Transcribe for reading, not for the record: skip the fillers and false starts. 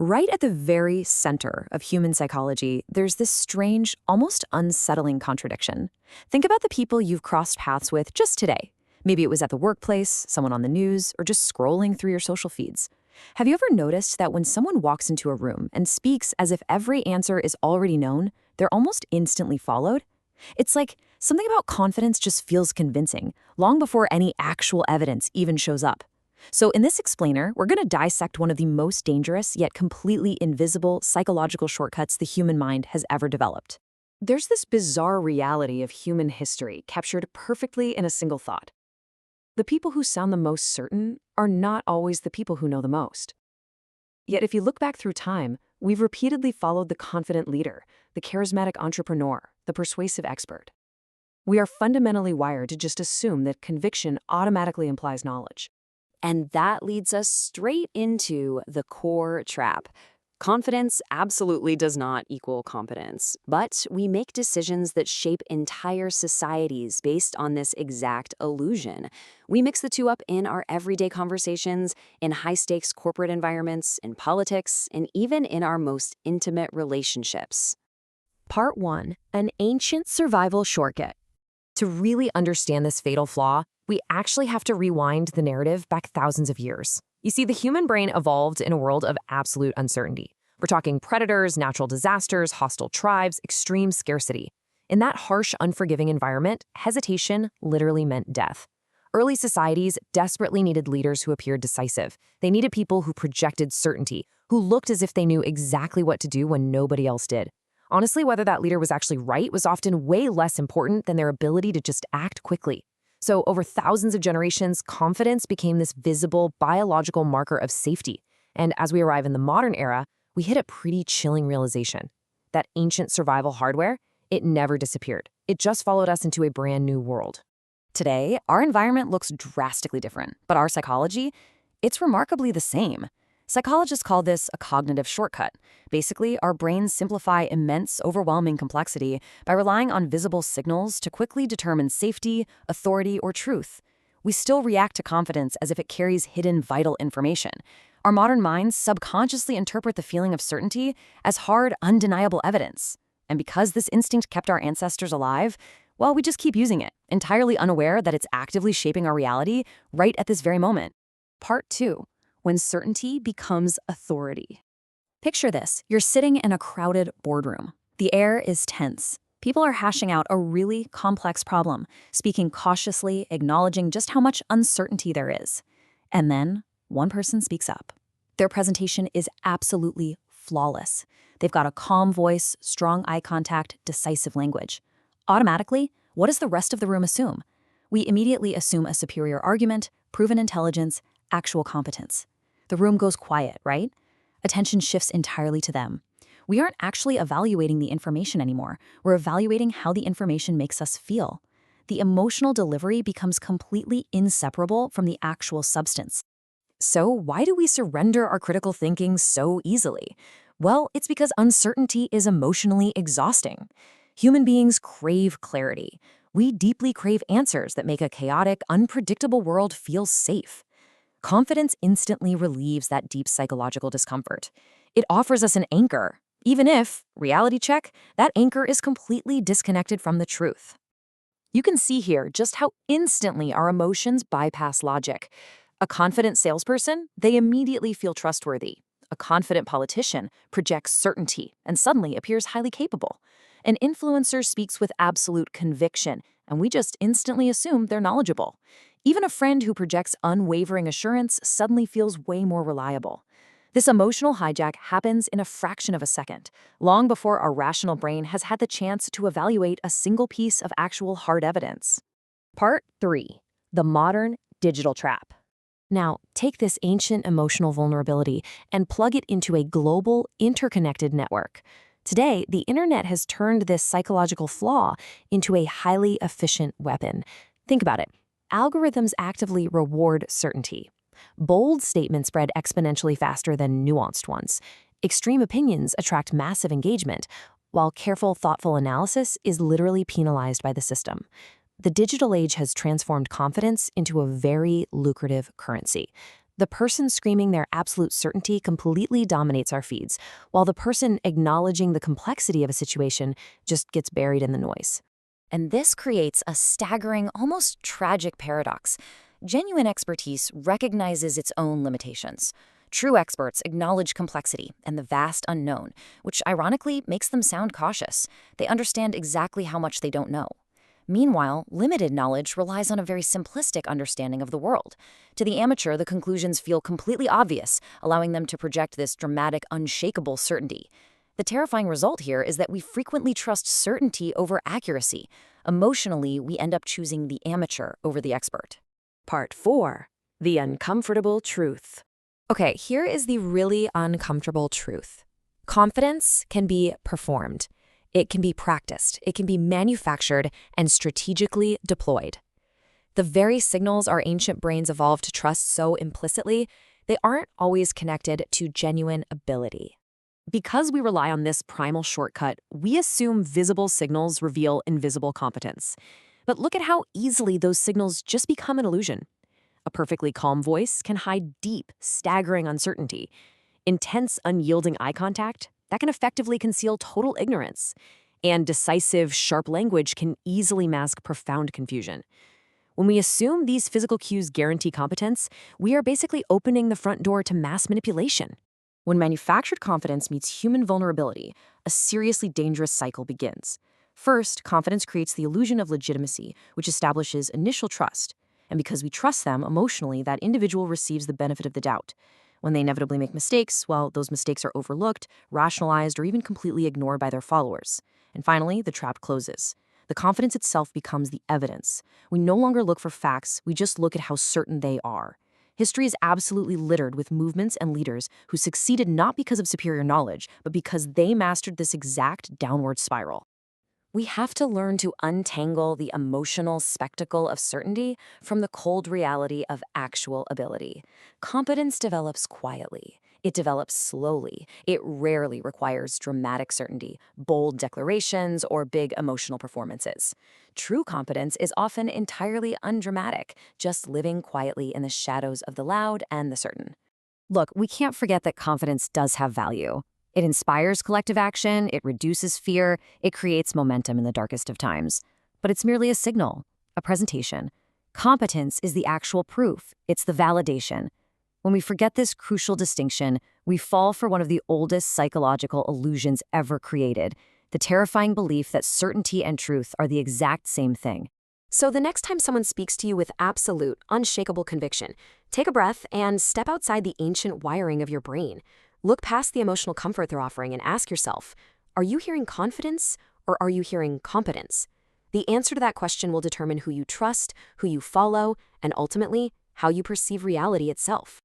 Right at the very center of human psychology, there's this strange, almost unsettling contradiction. Think about the people you've crossed paths with just today. Maybe it was at the workplace, someone on the news, or just scrolling through your social feeds. Have you ever noticed that when someone walks into a room and speaks as if every answer is already known, they're almost instantly followed? It's like something about confidence just feels convincing, long before any actual evidence even shows up. So in this explainer, we're going to dissect one of the most dangerous yet completely invisible psychological shortcuts the human mind has ever developed. There's this bizarre reality of human history captured perfectly in a single thought. The people who sound the most certain are not always the people who know the most. Yet if you look back through time, we've repeatedly followed the confident leader, the charismatic entrepreneur, the persuasive expert. We are fundamentally wired to just assume that conviction automatically implies knowledge. And that leads us straight into the core trap. Confidence absolutely does not equal competence, but we make decisions that shape entire societies based on this exact illusion. We mix the two up in our everyday conversations, in high-stakes corporate environments, in politics, and even in our most intimate relationships. Part 1. An ancient survival shortcut. To really understand this fatal flaw, we actually have to rewind the narrative back thousands of years. You see, the human brain evolved in a world of absolute uncertainty. We're talking predators, natural disasters, hostile tribes, extreme scarcity. In that harsh, unforgiving environment, hesitation literally meant death. Early societies desperately needed leaders who appeared decisive. They needed people who projected certainty, who looked as if they knew exactly what to do when nobody else did. Honestly, whether that leader was actually right was often way less important than their ability to just act quickly. So over thousands of generations, confidence became this visible biological marker of safety. And as we arrive in the modern era, we hit a pretty chilling realization. That ancient survival hardware, it never disappeared. It just followed us into a brand new world. Today, our environment looks drastically different, but our psychology, it's remarkably the same. Psychologists call this a cognitive shortcut. Basically, our brains simplify immense, overwhelming complexity by relying on visible signals to quickly determine safety, authority, or truth. We still react to confidence as if it carries hidden, vital information. Our modern minds subconsciously interpret the feeling of certainty as hard, undeniable evidence. And because this instinct kept our ancestors alive, well, we just keep using it, entirely unaware that it's actively shaping our reality right at this very moment. Part 2. When certainty becomes authority. Picture this. You're sitting in a crowded boardroom. The air is tense. People are hashing out a really complex problem, speaking cautiously, acknowledging just how much uncertainty there is. And then one person speaks up. Their presentation is absolutely flawless. They've got a calm voice, strong eye contact, decisive language. Automatically, what does the rest of the room assume? We immediately assume a superior argument, proven intelligence, actual competence. The room goes quiet, right? Attention shifts entirely to them. We aren't actually evaluating the information anymore. We're evaluating how the information makes us feel. The emotional delivery becomes completely inseparable from the actual substance. So why do we surrender our critical thinking so easily? Well, it's because uncertainty is emotionally exhausting. Human beings crave clarity. We deeply crave answers that make a chaotic, unpredictable world feel safe. Confidence instantly relieves that deep psychological discomfort. It offers us an anchor, even if, reality check, that anchor is completely disconnected from the truth. You can see here just how instantly our emotions bypass logic. A confident salesperson, they immediately feel trustworthy. A confident politician projects certainty and suddenly appears highly capable. An influencer speaks with absolute conviction, and we just instantly assume they're knowledgeable. Even a friend who projects unwavering assurance suddenly feels way more reliable. This emotional hijack happens in a fraction of a second, long before our rational brain has had the chance to evaluate a single piece of actual hard evidence. Part 3. The modern digital trap. Now, take this ancient emotional vulnerability and plug it into a global, interconnected network. Today, the internet has turned this psychological flaw into a highly efficient weapon. Think about it. Algorithms actively reward certainty. Bold statements spread exponentially faster than nuanced ones. Extreme opinions attract massive engagement, while careful, thoughtful analysis is literally penalized by the system. The digital age has transformed confidence into a very lucrative currency. The person screaming their absolute certainty completely dominates our feeds, while the person acknowledging the complexity of a situation just gets buried in the noise. And this creates a staggering, almost tragic paradox. Genuine expertise recognizes its own limitations. True experts acknowledge complexity and the vast unknown, which ironically makes them sound cautious. They understand exactly how much they don't know. Meanwhile, limited knowledge relies on a very simplistic understanding of the world. To the amateur, the conclusions feel completely obvious, allowing them to project this dramatic, unshakable certainty. The terrifying result here is that we frequently trust certainty over accuracy. Emotionally, we end up choosing the amateur over the expert. Part 4. The uncomfortable truth. Okay, here is the really uncomfortable truth. Confidence can be performed. It can be practiced. It can be manufactured and strategically deployed. The very signals our ancient brains evolved to trust so implicitly, they aren't always connected to genuine ability. Because we rely on this primal shortcut, we assume visible signals reveal invisible competence. But look at how easily those signals just become an illusion. A perfectly calm voice can hide deep, staggering uncertainty. Intense, unyielding eye contact, that can effectively conceal total ignorance. And decisive, sharp language can easily mask profound confusion. When we assume these physical cues guarantee competence, we are basically opening the front door to mass manipulation. When manufactured confidence meets human vulnerability, a seriously dangerous cycle begins. First, confidence creates the illusion of legitimacy, which establishes initial trust. And because we trust them emotionally, that individual receives the benefit of the doubt. When they inevitably make mistakes, well, those mistakes are overlooked, rationalized, or even completely ignored by their followers. And finally, the trap closes. The confidence itself becomes the evidence. We no longer look for facts, we just look at how certain they are. History is absolutely littered with movements and leaders who succeeded not because of superior knowledge, but because they mastered this exact downward spiral. We have to learn to untangle the emotional spectacle of certainty from the cold reality of actual ability. Competence develops quietly. It develops slowly. It rarely requires dramatic certainty, bold declarations, or big emotional performances. True competence is often entirely undramatic, just living quietly in the shadows of the loud and the certain. Look, we can't forget that confidence does have value. It inspires collective action, it reduces fear, it creates momentum in the darkest of times. But it's merely a signal, a presentation. Competence is the actual proof, it's the validation. When we forget this crucial distinction, we fall for one of the oldest psychological illusions ever created, the terrifying belief that certainty and truth are the exact same thing. So the next time someone speaks to you with absolute, unshakable conviction, take a breath and step outside the ancient wiring of your brain. Look past the emotional comfort they're offering and ask yourself, are you hearing confidence or are you hearing competence? The answer to that question will determine who you trust, who you follow, and ultimately, how you perceive reality itself.